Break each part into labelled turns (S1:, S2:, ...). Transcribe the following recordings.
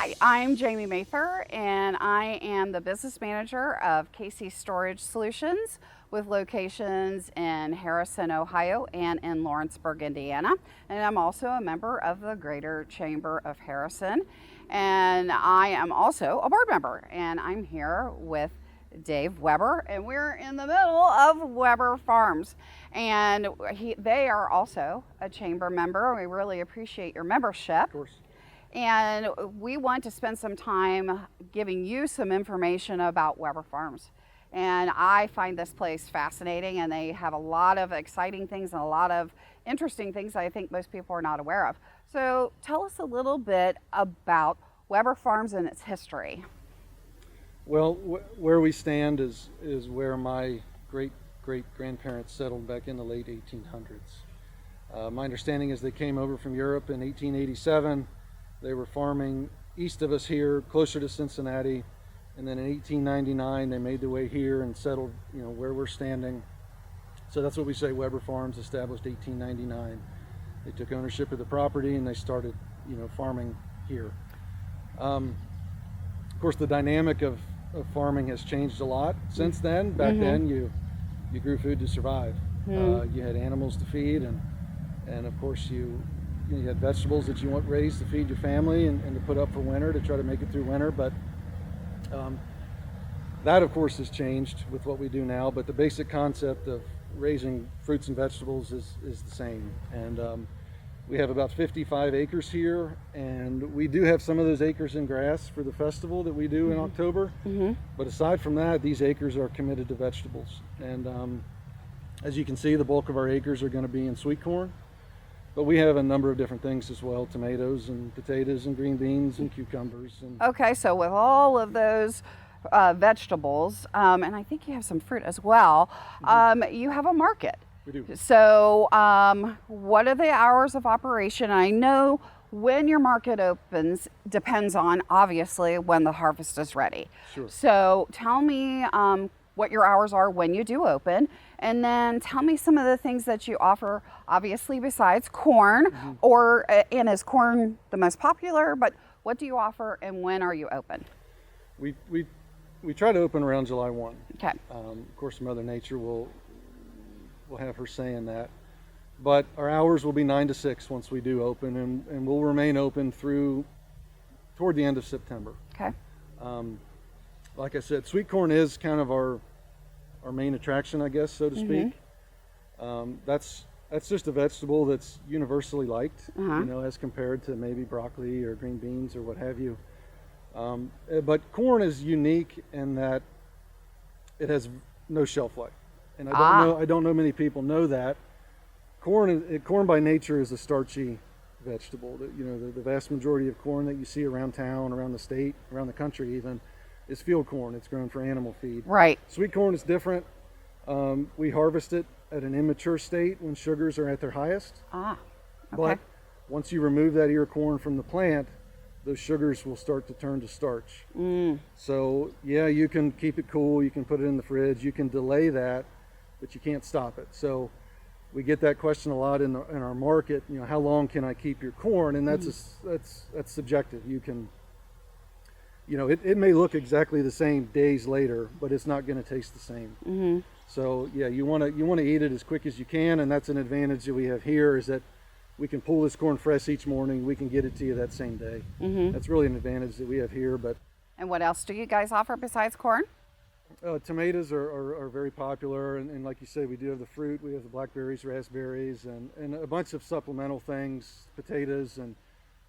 S1: Hi, I'm Jamie Mather, and I am the business manager of KC Storage Solutions with locations in Harrison, Ohio, and in Lawrenceburg, Indiana. And I'm also a member of the Greater Chamber of Harrison. And I am also a board member, and I'm here with Dave Weber, and we're in the middle of Weber Farms. And they are also a chamber member. We really appreciate your membership.
S2: Of course.
S1: And we want to spend some time giving you some information about Weber Farms. And I find this place fascinating, and they have a lot of exciting things and a lot of interesting things I think most people are not aware of. So tell us a little bit about Weber Farms and its history.
S2: Well, where we stand is where my great-great-grandparents settled back in the late 1800s. My understanding is they came over from Europe in 1887. They were farming east of us here, closer to Cincinnati, and then in 1899 they made their way here and settled, where we're standing. So that's what we say. Weber Farms established 1899. They took ownership of the property and they started, farming here. Of course, the dynamic of farming has changed a lot since then. Back then, you grew food to survive. You had animals to feed, and of course you had vegetables that you want raised to feed your family and to put up for winter, to try to make it through winter. But that, of course, has changed with what we do now. But the basic concept of raising fruits and vegetables is the same. And we have about 55 acres here, and we do have some of those acres in grass for the festival that we do in October. But aside from that, these acres are committed to vegetables. And as you can see, the bulk of our acres are going to be in sweet corn. But we have a number of different things as well: tomatoes and potatoes and green beans and cucumbers.
S1: Okay, so with all of those vegetables, and I think you have some fruit as well, you have a market.
S2: We do.
S1: So what are the hours of operation? I know when your market opens depends on, obviously, when the harvest is ready.
S2: Sure.
S1: So tell me what your hours are when you do open, and then tell me some of the things that you offer, obviously besides corn, and is corn the most popular, but what do you offer and when are you open?
S2: We try to open around July 1.
S1: Okay.
S2: Of course, Mother Nature will have her say in that, but our hours will be 9 to 6 once we do open, and we'll remain open toward the end of September.
S1: Okay.
S2: Like I said, sweet corn is kind of our main attraction, I guess, so to speak. That's just a vegetable that's universally liked, as compared to maybe broccoli or green beans or what have you. But corn is unique in that it has no shelf life, and I don't know many people know that. Corn by nature is a starchy vegetable. The vast majority of corn that you see around town, around the state, around the country even, is field corn. It's grown for animal feed.
S1: Right.
S2: Sweet corn is different. We harvest it at an immature state when sugars are at their highest.
S1: Okay.
S2: But once you remove that ear corn from the plant, those sugars will start to turn to starch. So yeah, you can keep it cool, you can put it in the fridge, you can delay that, but you can't stop it. So we get that question a lot in our market. How long can I keep your corn? And that's subjective. You can. It may look exactly the same days later, but it's not going to taste the same. So yeah, you want to eat it as quick as you can, and that's an advantage that we have here, is that we can pull this corn fresh each morning. We can get it to you that same day. That's really an advantage that we have here.
S1: And what else do you guys offer besides corn?
S2: Tomatoes are very popular, and like you say, we do have the fruit. We have the blackberries, raspberries, and a bunch of supplemental things: potatoes and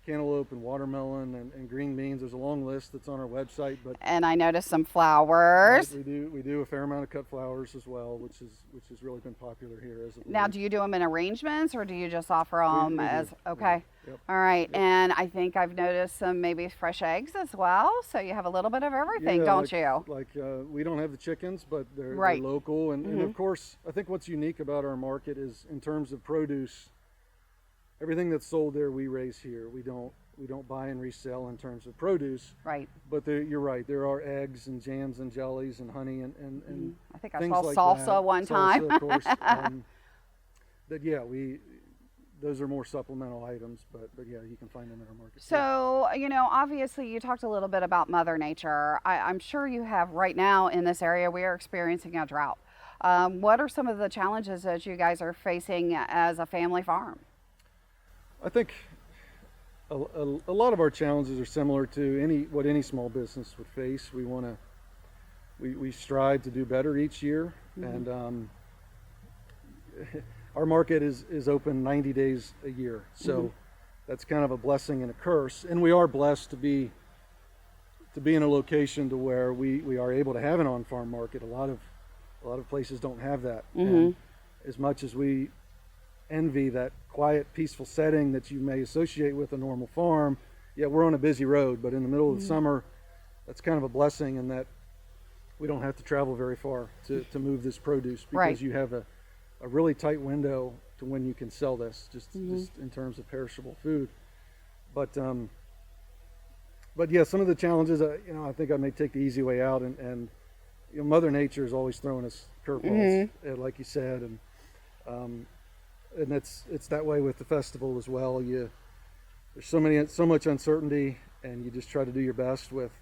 S2: cantaloupe and watermelon and green beans. There's a long list that's on our website.
S1: And I noticed some flowers.
S2: Right, we do a fair amount of cut flowers as well, which has really been popular here as of late.
S1: Now, do you do them in arrangements, or do you just offer them as okay?
S2: Yep.
S1: All right.
S2: Yep.
S1: And I think I've noticed some maybe fresh eggs as well. So you have a little bit of everything, don't you?
S2: We don't have the chickens, but they're local, and of course, I think what's unique about our market is, in terms of produce, everything that's sold there we raise here. We don't buy and resell in terms of produce.
S1: Right.
S2: But you're right. There are eggs and jams and jellies and honey and
S1: I think I
S2: things
S1: saw
S2: like
S1: salsa
S2: that.
S1: one time.
S2: Salsa, of course. But yeah, those are more supplemental items, but yeah, you can find them in our market.
S1: So, obviously you talked a little bit about Mother Nature. I'm sure you have right now in this area, we are experiencing a drought. What are some of the challenges that you guys are facing as a family farm?
S2: I think a lot of our challenges are similar to what any small business would face. We strive to do better each year, and our market is open 90 days a year, so that's kind of a blessing and a curse. And we are blessed to be in a location to where we are able to have an on-farm market. A lot of places don't have that. And as much as we envy that quiet, peaceful setting that you may associate with a normal farm, yeah, we're on a busy road, but in the middle of the summer, that's kind of a blessing in that we don't have to travel very far to move this produce, because you have a really tight window to when you can sell this, just in terms of perishable food. But yeah, some of the challenges, I think I may take the easy way out, and Mother Nature is always throwing us curveballs, like you said, and it's that way with the festival as well. There's so much uncertainty, and you just try to do your best with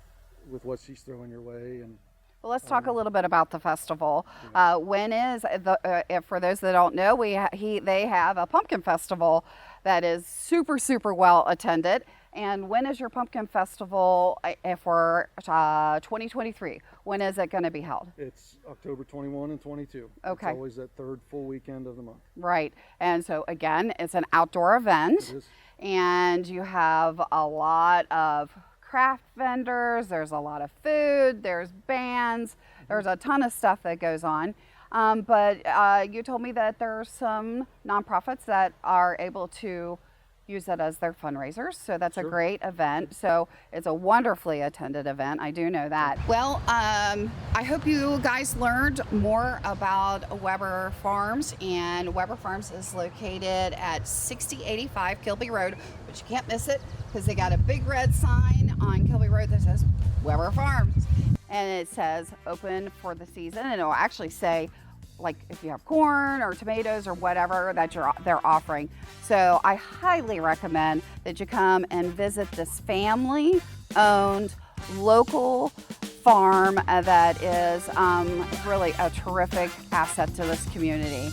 S2: what she's throwing your way. And
S1: well, let's talk a little bit about the festival. When is for those that don't know, they have a pumpkin festival that is super, super well attended. And when is your pumpkin festival for 2023? When is it going to be held?
S2: It's October 21 and 22.
S1: Okay.
S2: It's always that third full weekend of the month.
S1: Right. And so again, it's an outdoor event.
S2: It is. And
S1: you have a lot of craft vendors, there's a lot of food, there's bands, there's a ton of stuff that goes on. But you told me that there's some nonprofits that are able to use it as their fundraisers, so that's a great event. So it's a wonderfully attended event, I do know that. Well, I hope you guys learned more about Weber Farms, and Weber Farms is located at 6085 Kilby Road, but you can't miss it because they got a big red sign on Kilby Road that says Weber Farms, and it says open for the season, and it'll actually say like if you have corn or tomatoes or whatever that they're offering. So I highly recommend that you come and visit this family-owned local farm that is really a terrific asset to this community.